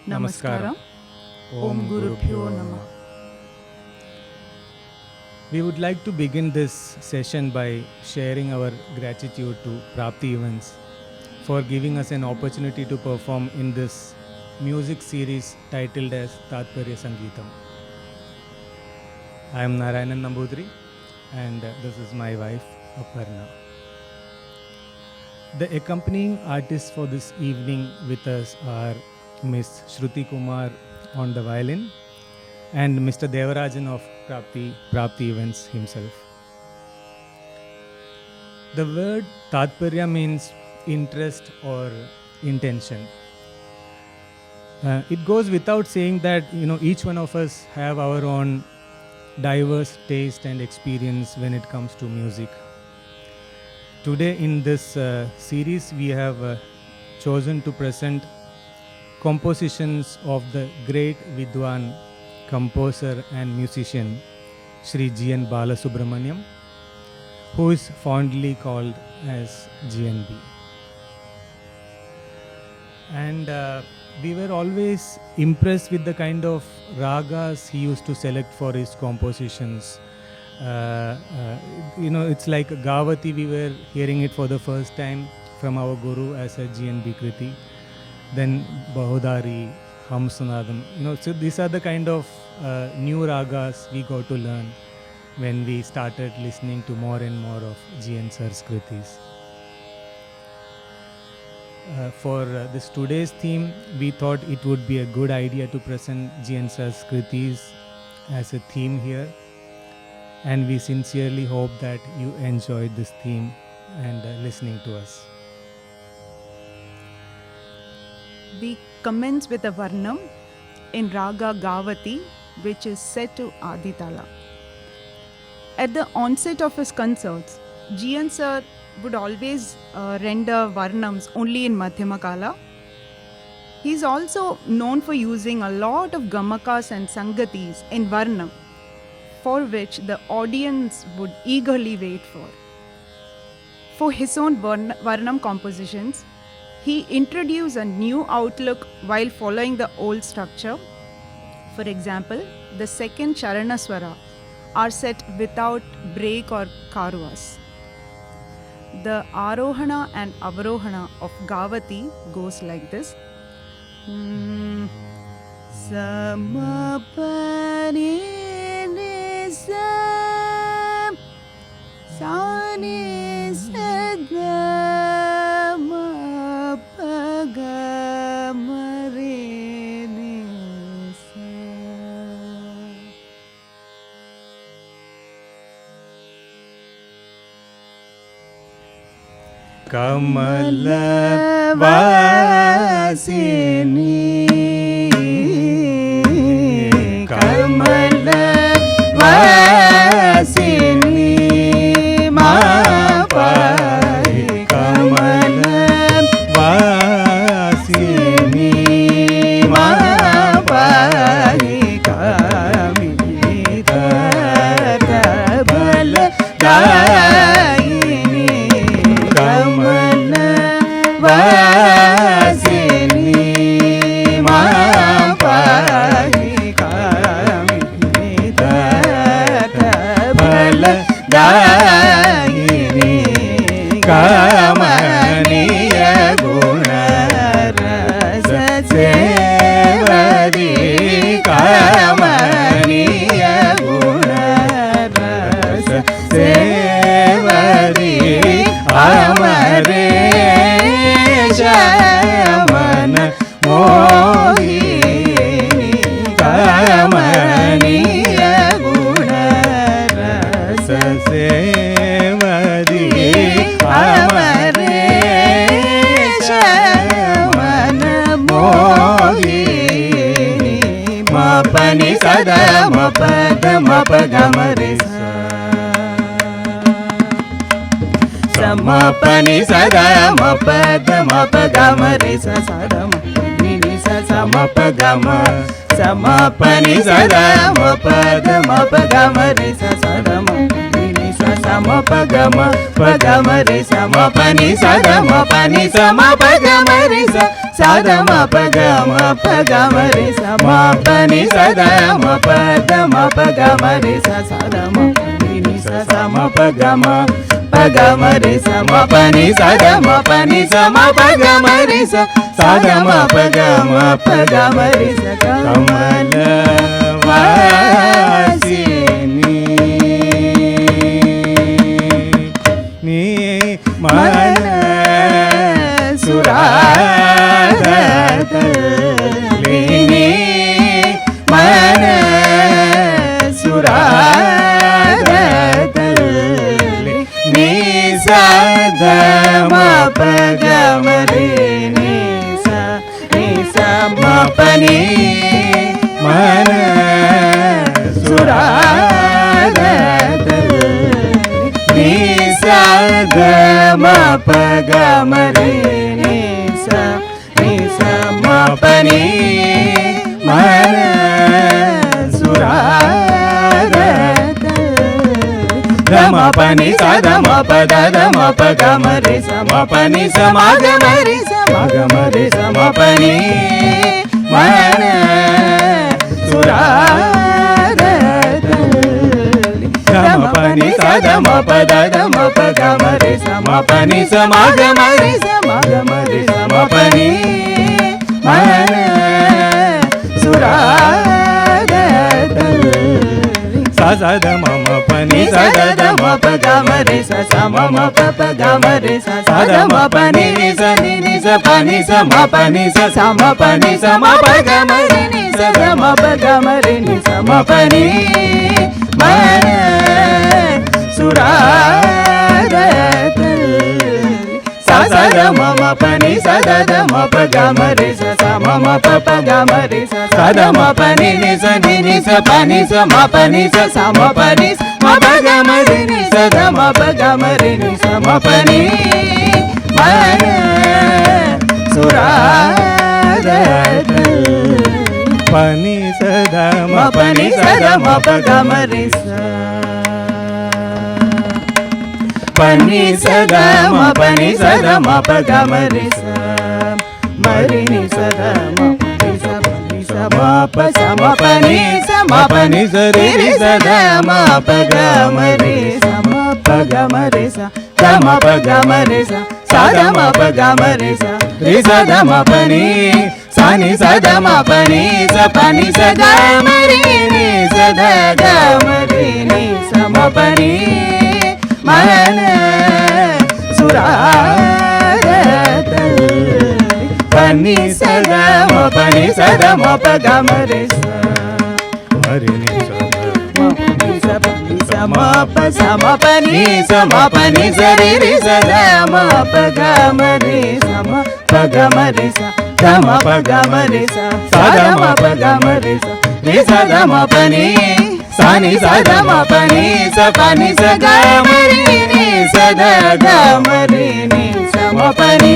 Namaskaram. Om Gurubhyo Namah. We would like to begin this session by sharing our gratitude to Prapti Events for giving us an opportunity to perform in this music series titled as Tatparya Sangeetam. I am Narayanan Nambudri and this is my wife Aparna. The accompanying artists for this evening with us are Miss Shruti Kumar on the violin and Mr. Devarajan of Prapti Events himself. The word Tatparya means interest or intention. It goes without saying that each one of us have our own diverse taste and experience when it comes to music. Today in this series we have chosen to present compositions of the great Vidwan, composer and musician Sri G.N. Balasubramaniam, who is fondly called as GNB. And we were always impressed with the kind of ragas he used to select for his compositions. It's like Gavati, we were hearing it for the first time from our Guru as a GNB Kriti. Then Bahudari, Hamsanadam. So these are the kind of new ragas we got to learn when we started listening to more and more of GN Sir's Kritis. For this today's theme, we thought it would be a good idea to present GN Sir's Kritis as a theme here. And we sincerely hope that you enjoyed this theme and listening to us. We commence with a Varnam in Raga Gavati, which is set to Aditala. At the onset of his concerts, GN Sir would always render Varnams only in Madhyamakala. He is also known for using a lot of Gamakas and Sangatis in Varnam, for which the audience would eagerly wait for. For his own Varnam compositions, he introduced a new outlook while following the old structure. For example, the second Charanaswara are set without break or karvas. The Arohana and Avarohana of Gavati goes like this. Samapani Nisa Sani Sada Mapaga Mare Nisa. Kamala Vasini Kamala Vasini Mapai Kamala Vasini Mapai Kamita Bala Vasini Mapai Kamita Bala Dayini Kamaniya Guna Rasa Sevadi Kamaniya Guna Rasa Sevadi Amare Shamana Mohini Kamaniya Guna Rasa Sevadi Amare Shamana Mohini Mapani Sada Mapada Mapagamare Samapani Sada Mapada Mapagamare Sada Mapani Samapagama Samapani Sada Mapada Mapagamare Sada Mapani sa ma pa ga ma re sa ma pa ni sa da ma pa ni sa ma pa ga ma re sa da ma pa ga ma re sa ma pa ni sa da ma pa ga ma re sa da ma pa ni sa ma pa ga ma re sa ma pa ni sa da ma pa ni sa ma pa ga ma re sa da ma pa ga ma re sa kamala vasini ni mana suradalini mana suradalini ni sada ma pa ga ma re ni sa ma pa ni mana suradalini sa ga ma pa ga ma re ni sa ma pa ni mana suradalini ga ma pa ni sa da ma pa ga ma re sa ma pa ni sa ma ga ma re sa ma pa ni mana suradalini ga ma pa ni sa da ma pa ga ma re sa ma pa ni sa ma ga ma re sa ma pa ni mana suradalini sa da ma pa ni sa da ma pa ga ma re sa ma pa ga ma re sa da ma pa ni sa pa ni sa ma pa ni sa ma pa ni sa ma pa ga ma re ni sa da ma pa ga ma re ni sa ma pa ni mana suradalini sa da ma pa ni sa da ma pa ga ma re sa ma pa ga ma re sa da ma pa ni sa pa ni sa ma pa ni sa ma pa ni ma pa ga ma re ni sa da ma pa ga ma re ni sa ma pa ni mana suradalini pa ni sa da ma pa ni sa da ma pa ga ma re sa pa ni sa da ma pa ni sa da ma pa ga ma re sa ma re ni sa da ma pa ni sa ma pa ni sa ma pa ni sa re ni sa da ma pa ga ma re sa ma pa ga ma re sa da ma pa ga ma re sa da ma pa ga ma re sa re sa da ma pa ni sa ni sa da ma pa ni sa pa ni sa ga ma re ni sa da ga ma re ni sa ma pa ni mana suradalini pa ni sa da ma pa ni sa da ma pa ga ma re sa ma re ni sa pa ni sa ma pa ni sa ma pa ni sa re re sa da ma pa ga ma re sa ma pa ga ma re sa da ma pa ga ma re sa da ma pa ga ma re sa re sa da ma pa ni sa ni sa da ma pa ni sa pa ni sa ga ma re ni sa da ga ma re ni sa ma pa ni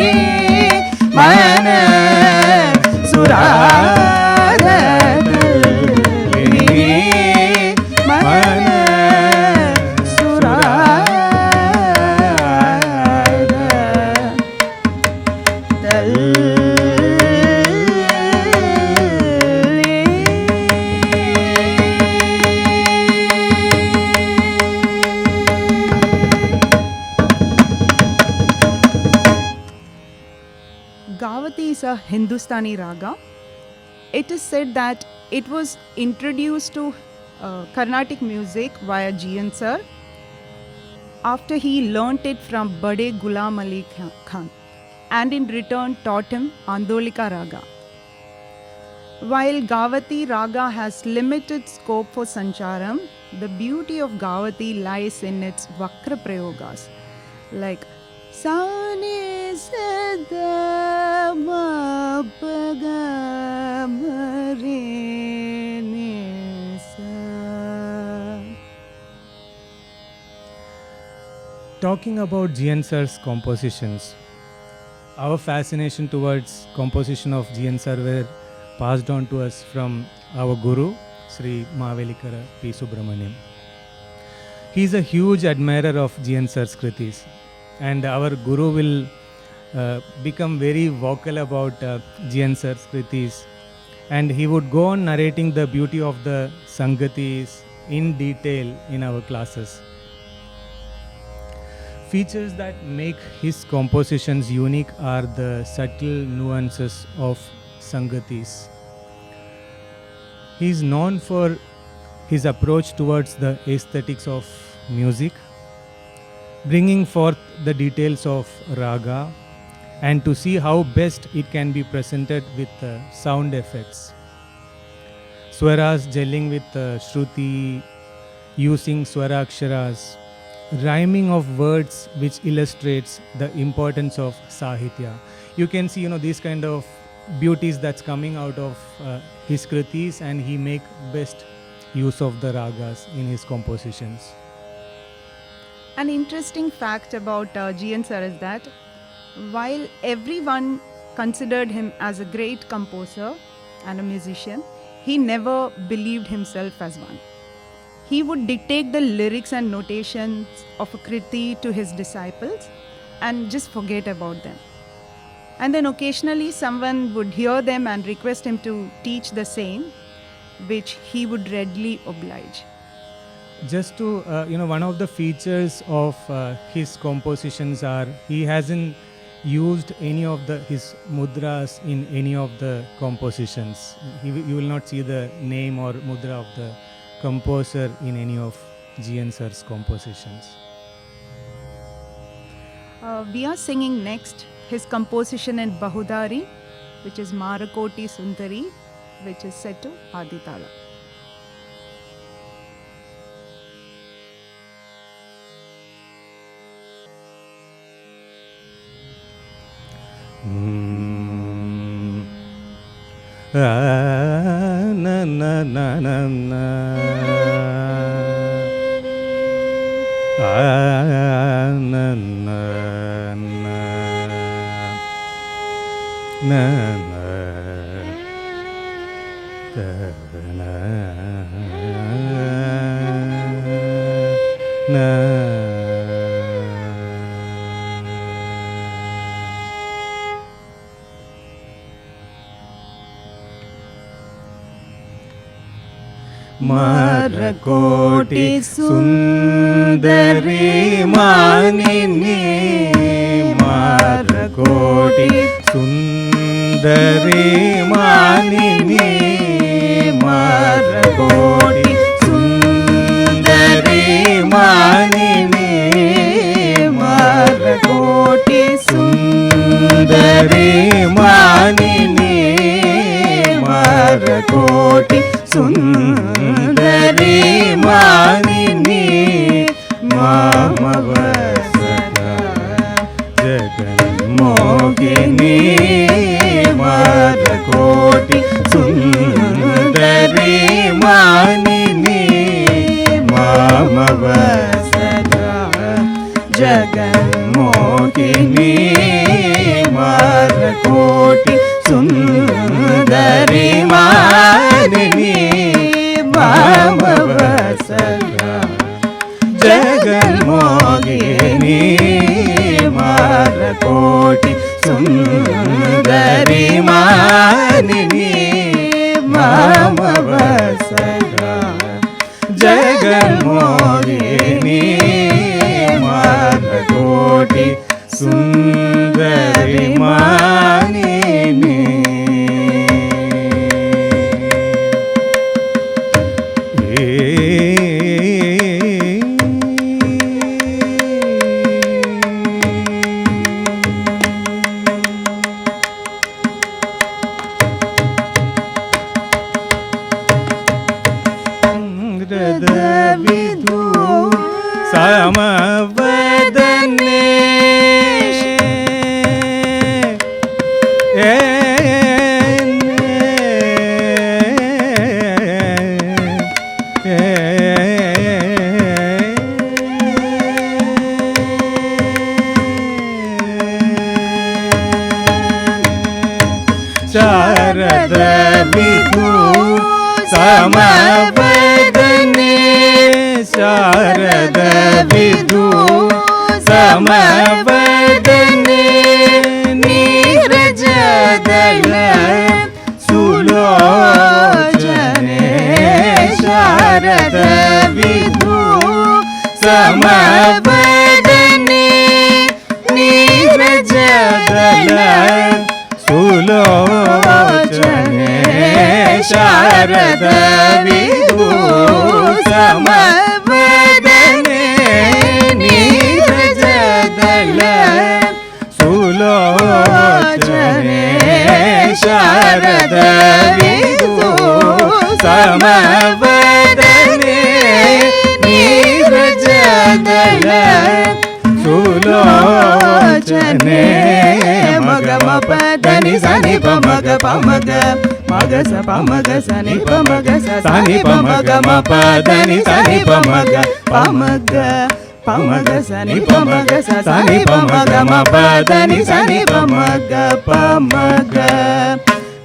mana suradalini mana Gavati is a Hindustani raga. It is said that it was introduced to Carnatic music via GN sir after he learnt it from Bade Ghulam Ali Khan and in return taught him Andolika raga. While Gavati raga has limited scope for sancharam, the beauty of Gavati lies in its vakra prayogas like Sani Sada Ma Paga Mare Ni Sa. Talking about GN sir's compositions, our fascination towards composition of GN sir were passed on to us from our guru, Sri Mavelikara P. Subramaniam. He's a huge admirer of GN Sir's Kritis, and our Guru will become very vocal about GN Sir's Kritis, and he would go on narrating the beauty of the Sangatis in detail in our classes. Features that make his compositions unique are the subtle nuances of Sangatis. He is known for his approach towards the aesthetics of music, bringing forth the details of raga and to see how best it can be presented with sound effects. Swaras gelling with shruti, using swaraksharas, rhyming of words which illustrates the importance of sahitya. You can see, these kind of beauties that's coming out of his kritis, and he make best use of the ragas in his compositions. An interesting fact about GN Sir is that while everyone considered him as a great composer and a musician, he never believed himself as one. He would dictate the lyrics and notations of a kriti to his disciples and just forget about them. And then occasionally someone would hear them and request him to teach the same, which he would readily oblige. Just to, one of the features of his compositions are he hasn't used any of his mudras in any of the compositions. You will not see the name or mudra of the composer in any of GN Sir's compositions. We are singing next his composition in Bahudari, which is Marakoti Sundari, which is set to Aditala. Na na na na na. Na na na na na. Marakoti Sundari Manini, Marakoti Sundari Manini, Marakoti Sundari Manini, Marakoti Sundari Manini, Marakoti Sundari Manini, Mamavasata Jaganmogini, Marakoti Sundari Manini, Mamavasata Jaganmogini, Marakoti Sundari Manini, Mamavasata Jaganmogini, Marakoti Sundari Manini, Mamavasata Jaganmogini, Marakoti Sundari Manini. Samavadane Sharada Vidhu Samavadane शारद विधु समवदने नीरज दल सुलोचने शारद विधु समवदने नीरज दल सुलोचने शारद विधु समवदने नीरज दल सुलोचने शारद विधु समवदने नीरज दल सुलोचने मगम पदनि सनि पमग पमग मग स पमग सनि पमग सनि पमग म पदनि सनि पमग पमग पमग सनि पमग सनि पमग म पदनि सनि पमग पमग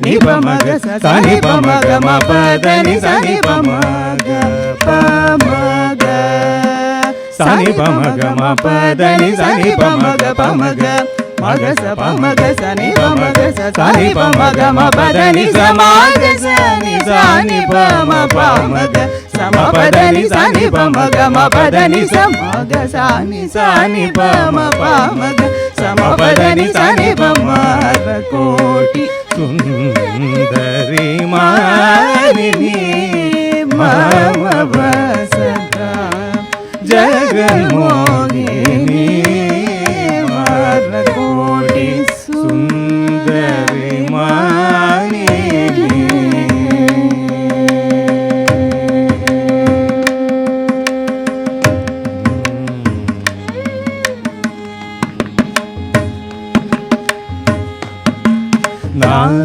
नि पमग सनि पमग म पदनि सनि पमग पमग सनि पमग म पदनि सनि पमग पमग मग स पमग सनि पमग सनि पमग म पदनि समग सनि सनि पम पमग सम पदनि सनि पमग म पदनि समग सनि सनि पम पमग सम पदनि सनि पमग कोटि सुंदरी मानिनी मम वसता जगन्मोहिनी कोटि सुंदरी मानिनी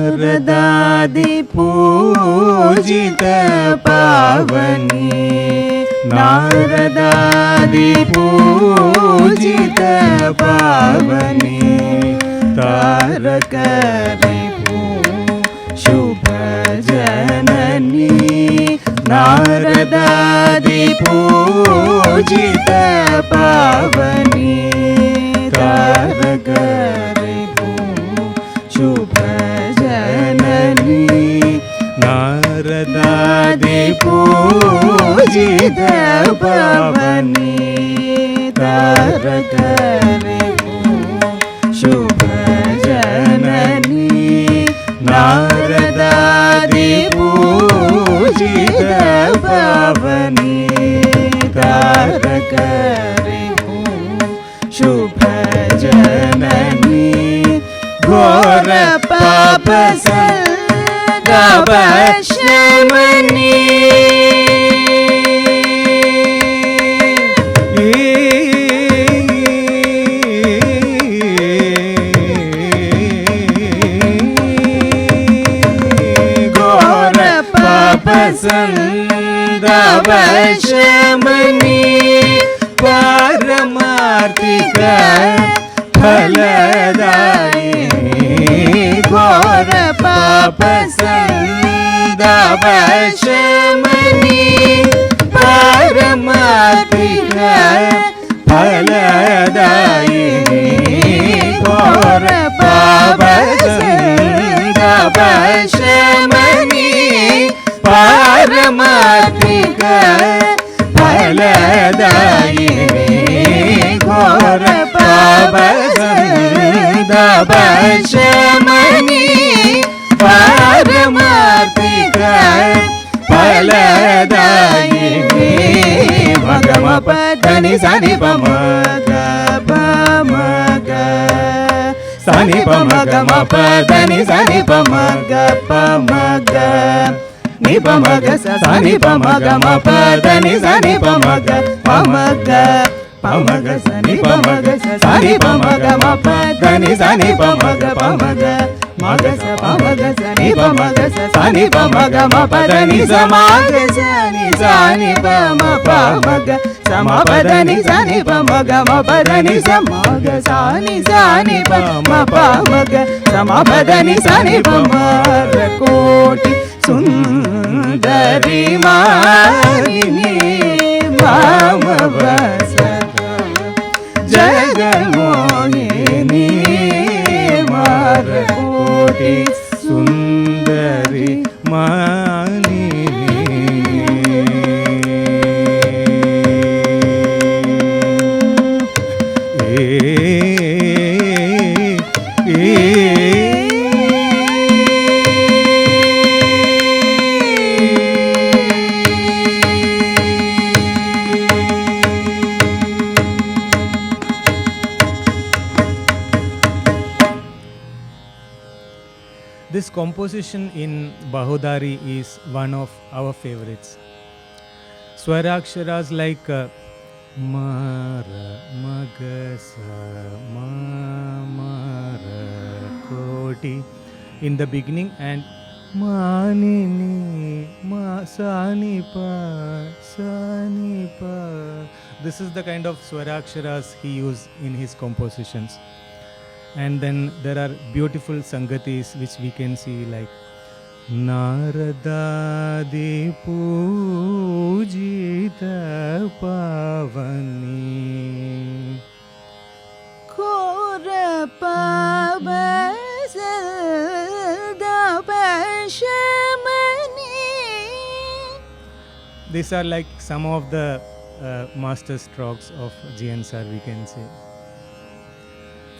नारदादि पूजित पावनी नारदादि पूजित पावनी तारक रिपु शुभ जननी नारदादि पूजित पावनी तारक रिपु शुभ जननी नारदादि पूजित पावनी तारक रिपु शुभ जननी नारदादि पूजित पावनी तारक रिपु शुभ जननी घोर पाप संगवशमनी घोर पाप संगवशमनी पारमार्थिक फलदायिनी घोर पाप संगवशमनी पारमार्थिक फलदायिनी घोर पाप संगवशमनी पारमार्थिक फलदायिनी घोर पाप संगवशमनी पारमार्थिक फलदायिनी मगम पदनि सनि पमग पमग सनि पमग म पदनि सनि पमग पमग नि पमग सनि पमग म पदनि सनि पमग पमग पमग सनि पमग सनि पमग म पदनि सनि पमग पमग मग स पमग सनि पमग सनि पमग म पदनि समग सनि सनि पम पमग सम पदनि सनि पमग म पदनि समग सनि सनि पम पमग सम पदनि सनि पमग कोटि सुंदरी मानिनी జగన్మోహిని మారకోటి సుందరి మానిని This composition in Bahodari is one of our favorites. Swaraksharas like Mara, Magasa, Mara, Koti in the beginning and Manini, Sanipa, Sanipa. This is the kind of Swaraksharas he used in his compositions. And then there are beautiful sangatis which we can see like Naradadi Pujita Pavani Kora Pavasada Pashamani. These are like some of the master strokes of GN sir, we can say.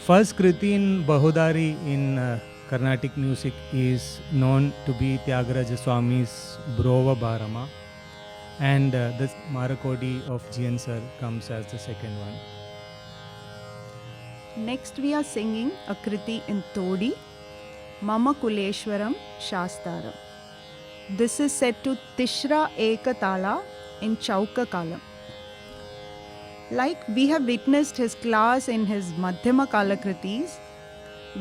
First Kriti in Bahodari in Carnatic music is known to be Tyagaraja Swami's Brova Bharama, and the Marakodi of GN sir comes as the second one. Next we are singing a Kriti in Todi, Mama Kuleshwaram Shastaram. This is set to Tishra Ekatala in Chauka Kalam. Like we have witnessed his class in his Madhyama Kala Kritis,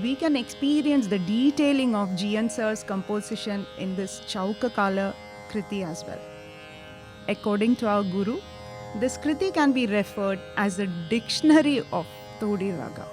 we can experience the detailing of GN sir's composition in this Chauka Kala Kriti as well. According to our Guru, this Kriti can be referred as the dictionary of Todi Raga.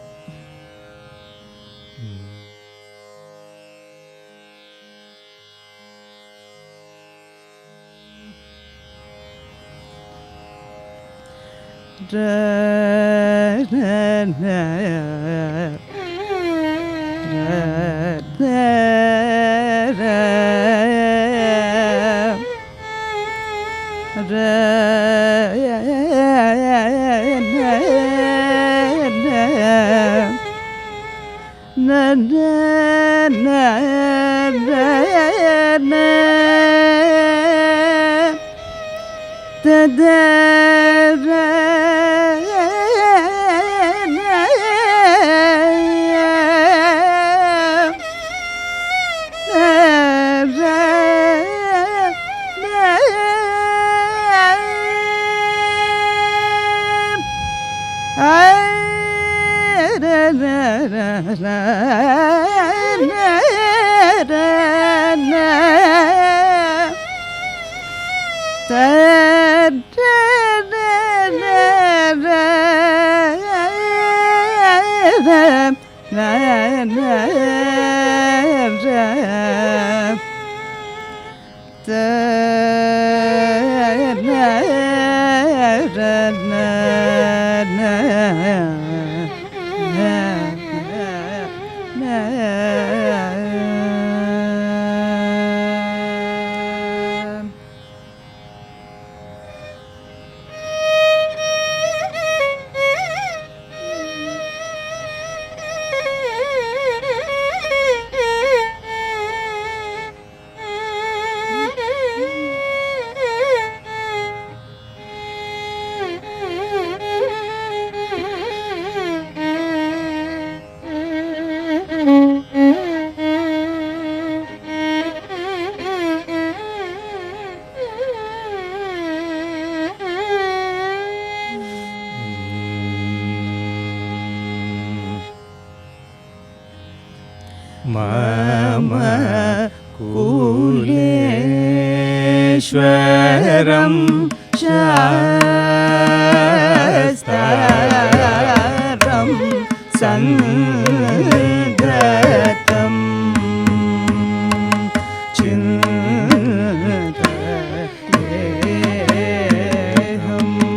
Mama Kuleshwaram Shastaram Sangatam Chintayeham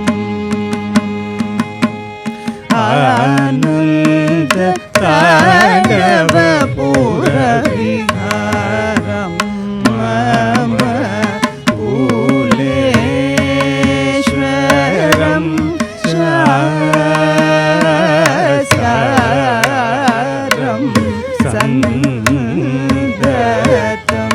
सन्दतं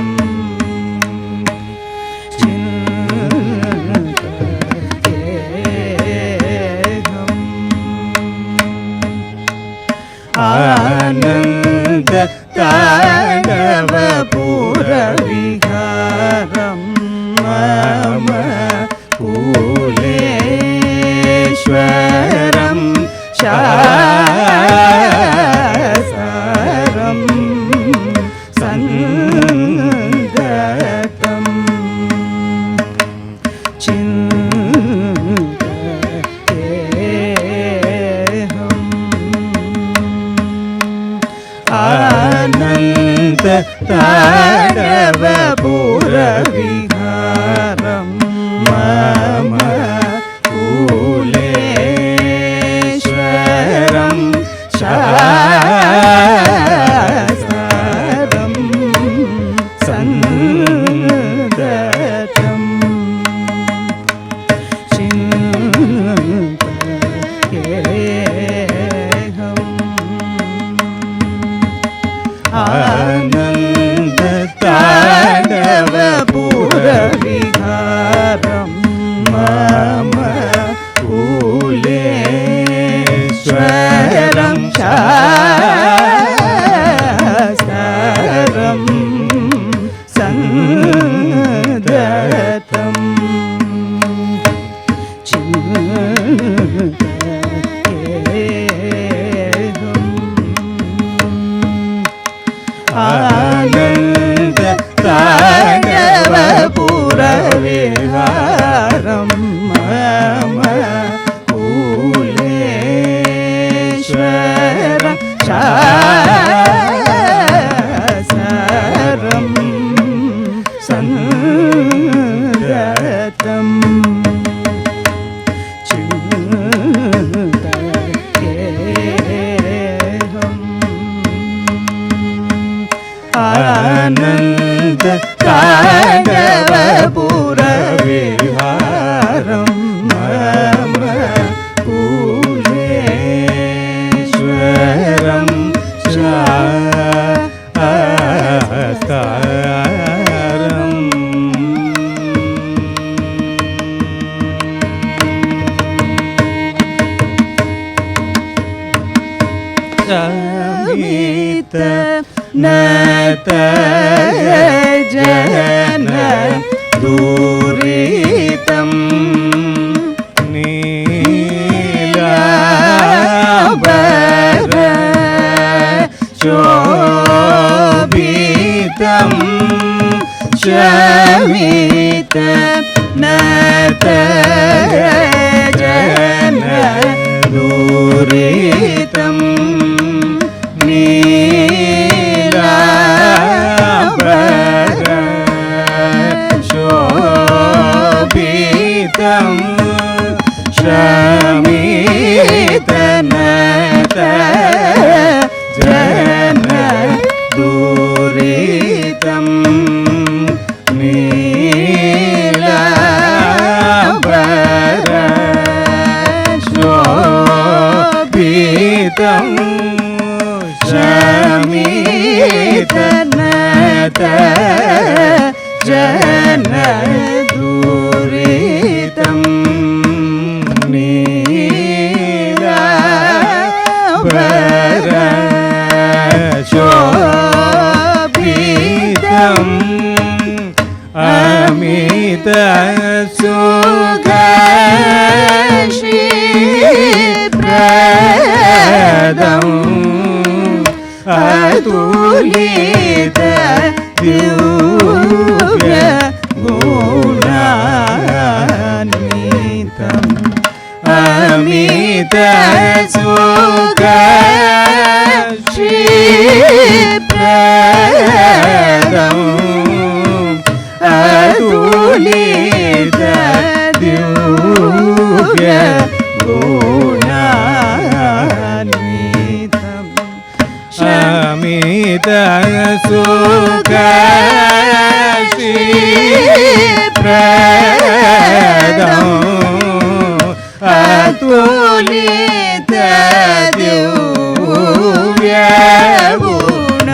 चिन्तयेऽहम् आनन्द ताण्डवपुरविहारं मम कुलेश्वरं शासारं सन्दतं चिन्तयेऽहम् आनन्द ताण्डवपुरविहारं मम कुलेश्वरं शासारं सन्दतं चिन्तयेऽहम् आनन्द ताण्डवपुरविहारं मम कुलेश्वरं शासारं सन्दतं चिन्तयेऽहम् आनन्द ताण्डवपुरविहारं मम कुलेश्वरं शासारं सन्दतं चिन्तयेऽहम् आनन्द ताण्डवपुरविहारं मम कुलेश्वरं शासारं नत जन दूरितं नीलांबर शोभितं शमित नत जन दूरितं नीलांबर शोभितं शमितनत जन दूरितं नीलांबर शोभितं शमितनत जन दूरितं नीलांबर शोभितं अमित सुखशीप्रदम् अतुलित दिव्य गुणान्वितम् अमित सुखशीप्रदम् अतुलित दिव्य गुणान्वितम् अमित सुखशीप्रदम् अतुलित दिव्य गुणान्वितम्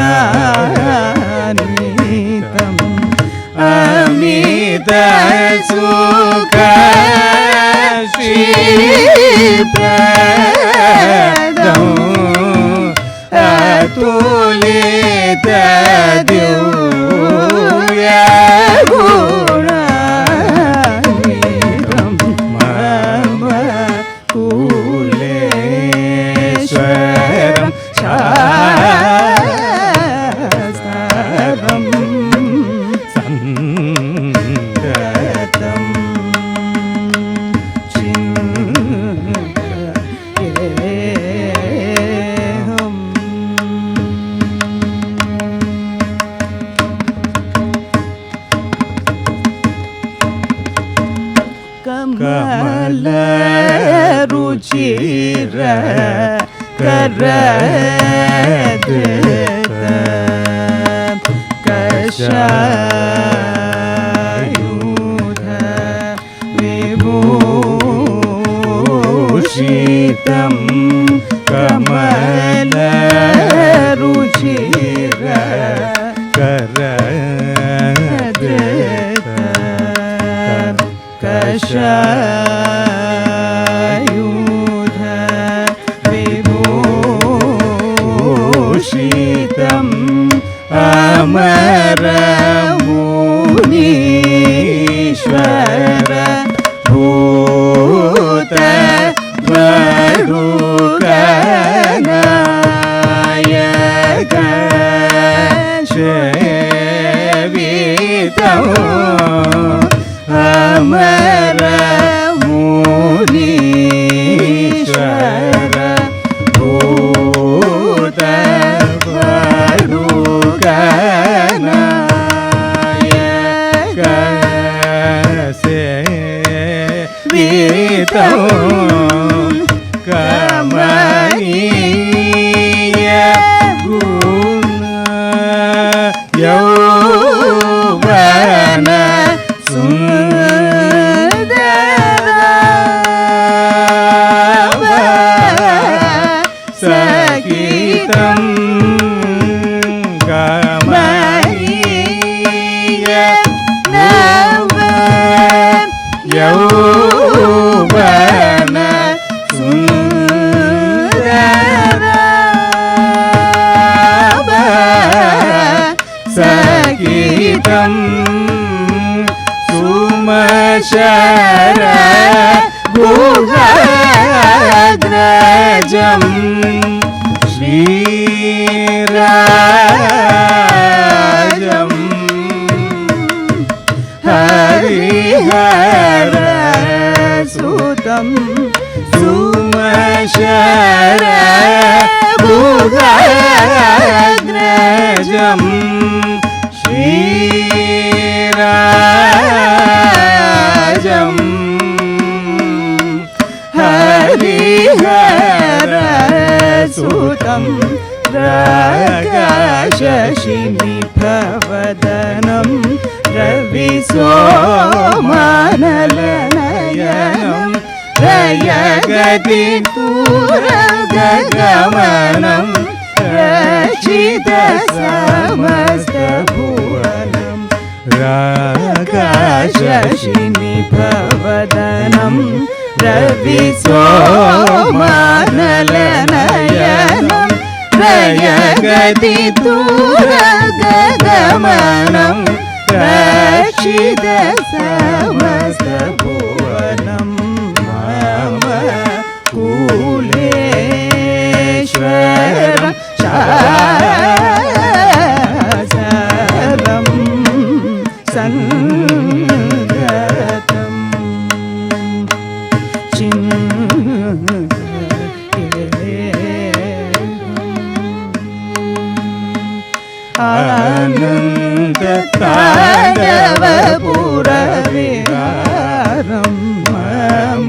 दिव्य गुणातीतं मम कुलेश्वरं शास्त्रं सङ्गतं चिन्तयेऽहम्। कमलरुचिर करधृत कषायूध विभूषितं कमलरुचिर करधृत कषायूध विभूषितं अमरमुनीश्वर भूत वरुगनायक सेवितं अमरमुनीश्वर भूत वरुगनायक सेवितं कमनीय गुण यौवन सहितं कमनीय नव यौवन सुन्दर सहितं सुमशर गुहाग्रजम् श्रीराजम् हरिहर सुतं सुमशर गुहाग्रजम् श्रीराजम् हरिहर सुतं प्रकाशशिनिभवदनं रविसोमनलनयनं रयगतितुरगमनं रक्षितसमस्तभुवनं प्रकाशशिनिभवदनं रविसोमनलनयनं रयगतितुरगमनं रक्षितसमस्तभुवनं मम कुलेश्वरं शास्त्रं सङ्गतं आनन्दताण्डवपुरविहारं मम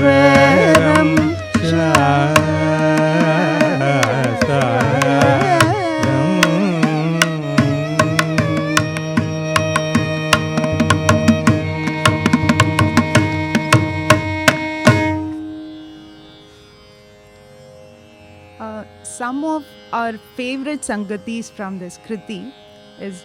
कुलेश्वरं Some of our favorite sangatis from this kriti is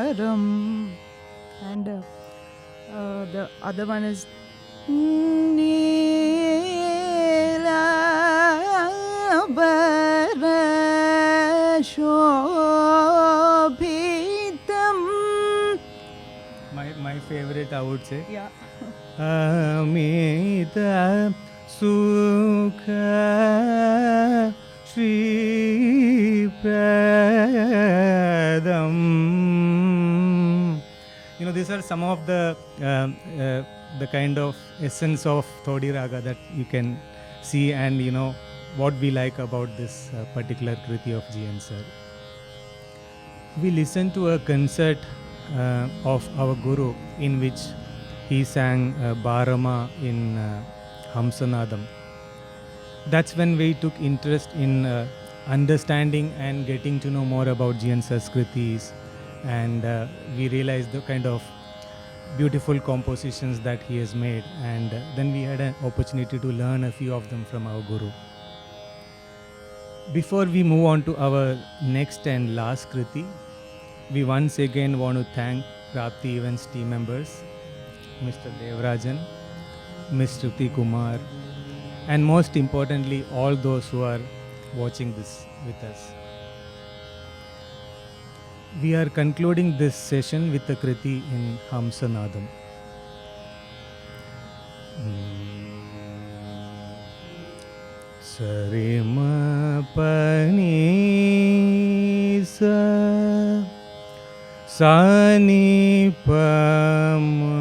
Anandataadavapuraviharam, and and the other one is My favorite, I would say. Yeah. Amita Sukha Shri Pradam. These are some of the kind of essence of Thodi Raga that you can see, and what we like about this particular Kriti of GN sir. We listened to a concert of our Guru in which he sang Bharama in Hamsanadam. That's when we took interest in understanding and getting to know more about GN sir's Kritis, and we realized the kind of beautiful compositions that he has made, and then we had an opportunity to learn a few of them from our Guru. Before we move on to our next and last Kriti, we once again want to thank Prapti Events team members, Mr. Devarajan, Ms. Shruti Kumar, and most importantly, all those who are watching this with us. We are concluding this session with a Kriti in Hamsanadam. Sarima Pani Sa Sani Pamare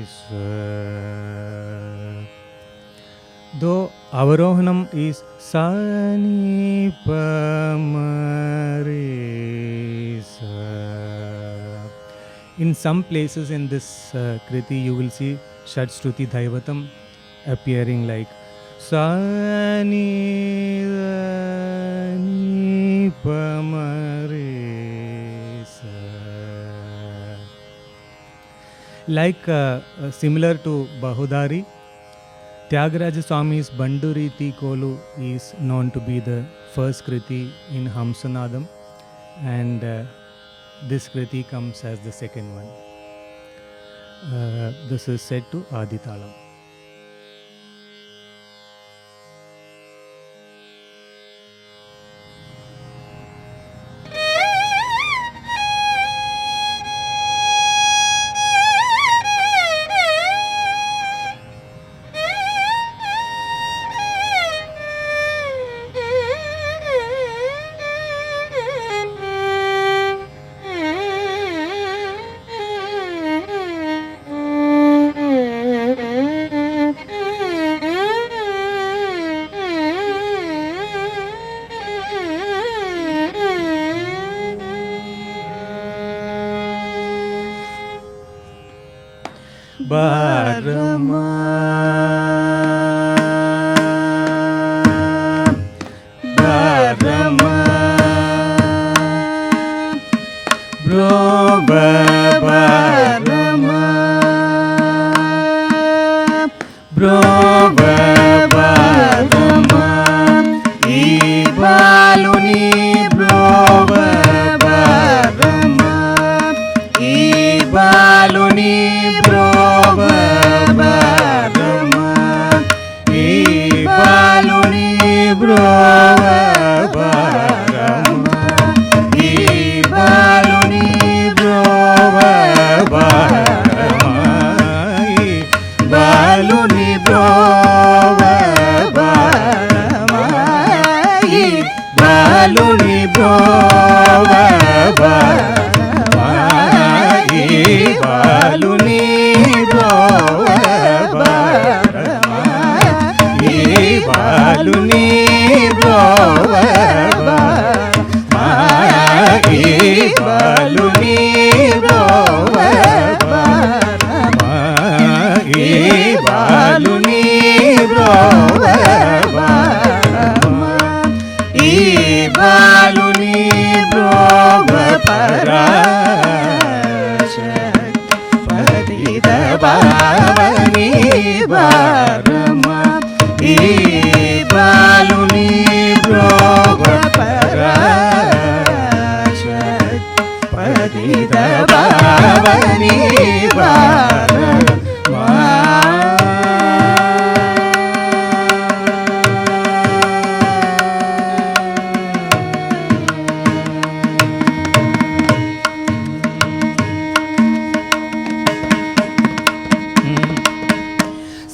Sa. Though Avarohanam is Sani Pamare Sa. In some places in this Kriti, you will see Shad Shruti Dhaivatam appearing like Sani Rani Pamare Sa. Like similar to Bahudari, Tyagaraja Swami's Banduriti Kolu is known to be the first Kriti in Hamsanadam, and this Kriti comes as the second one. This is set to Aditalam. Bharama Bharama Broba Bharama Broba Bharama Ibaluni Broba Bharama Ibaluni Padita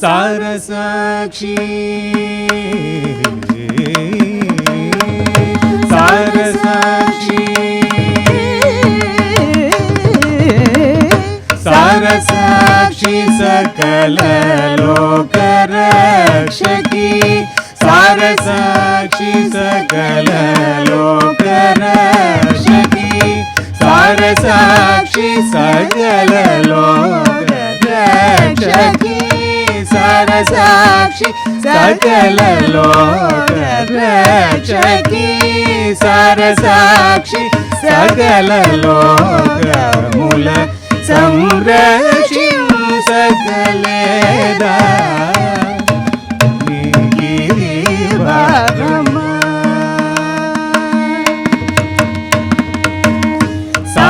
सारसाक्षी सारसाक्षी सारसाक्षी सकल लोक रक्षकी सारसाक्षी सकल लोक रक्षकी सारसाक्षी सकल लोक रक्षकी सारसाक्षी सकल लोक रक्षकी सारसाक्षी सकल लोक मूल संरक्षी सकलेदा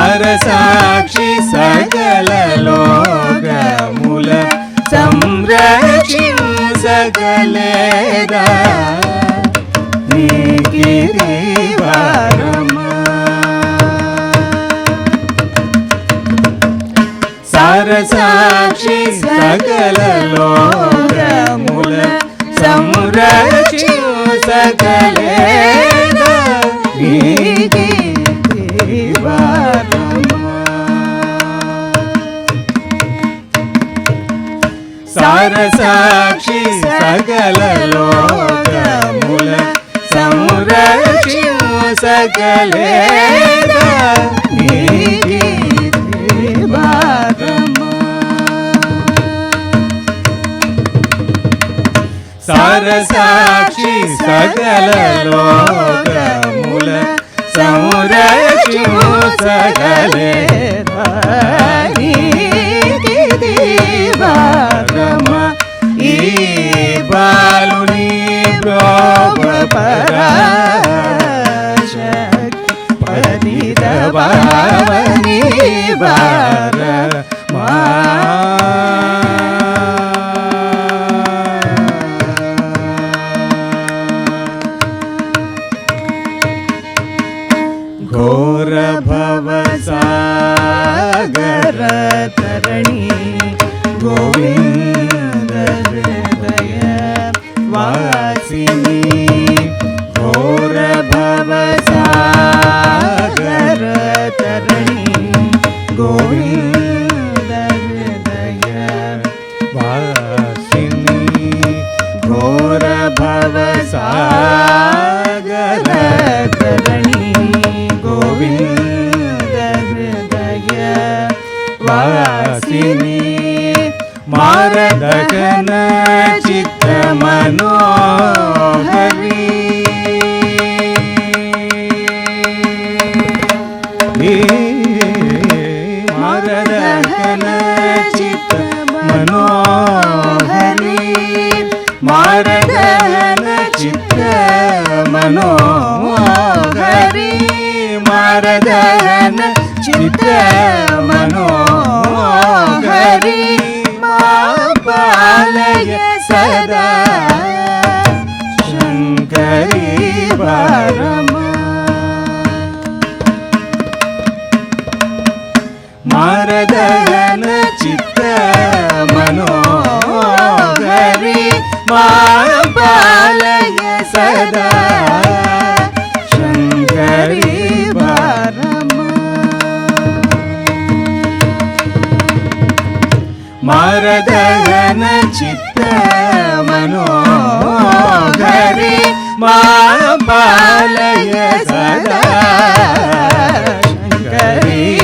सारसाक्षी सकल लोक मूल संरक्षी सकलेदा सारसाक्षी सकल लोक मूल संरक्षी सकलेदा सारसाक्षी सकल लोक मूल संरक्षी सकलेदा सारसाक्षी सकल लोक मूल संरक्षी सकलेदा ఈ బాలుని పతిత భావని బార ఘోర భవ సాగర తరణి गोविंद हृदय वासिनी घोर भव सागर तरणि गोविंद हृदय वासिनी घोर भव सागर तरणि गोविंद हृदय वासिनी मारदकन चित्त मनोहरी मारदकन चित्त मनोहरी मारदकन चित्त मनोहरी मारदकन चित्त मनोहरी पालय सदा शंकरी परमा मारदन चित्त मनोहरी पालय सदा शंकरी परमा मारदन चित्त मनोहरी पालय सदा शंकरी